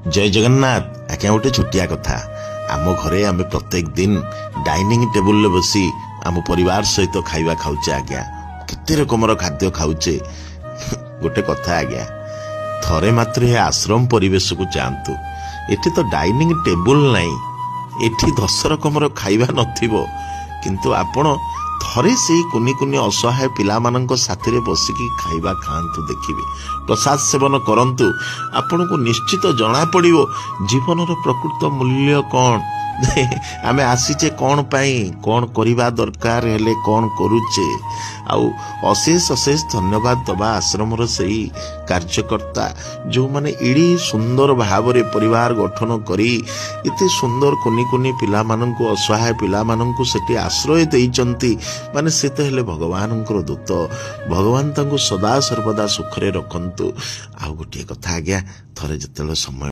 जय जगन्नाथ। आज्ञा गोटे छुटिया कथा आम घरे आम प्रत्येक दिन डाइनिंग टेबुल बसी आम परिवार सहित खाइबा खाऊचे। आज्ञा केते रकमर खाद्य खाऊचे। गोटे कथा आज्ञा थरे मात्र ए आश्रम परिवेश को जातु। एठी तो डाइनिंग टेबुल नहीं, एठी 10 रकमर खाइबा नथिबो, किंतु आपण थरे से कुनी कुनी असहाय पिला मानक साथी रे बसिकी खाइबा खांतु, देखिबे प्रसाद सेवन करंतु। आपन को निश्चित जना पड़िबो जीवनर प्रकृत मूल्य कौन। आमे आसीचे कौन पाई, कौन करिबा दरकार हेले कौन करूचे। आउ अशेष अशेष धन्यवाद दबा आश्रमर सही कार्यकर्ता जो माने इडी सुंदर भावरे परिवार गठन करी इते सुंदर कुनी कुनी पिला माननकु, असहाय पिला माननकु सेठी आश्रय देइचंती। माने से तो हेले भगवानंकर दूत। भगवान तांको सदा सर्वदा सुखरे रखंतु। आ गोटे कथा आज्ञा थरे जतेले समय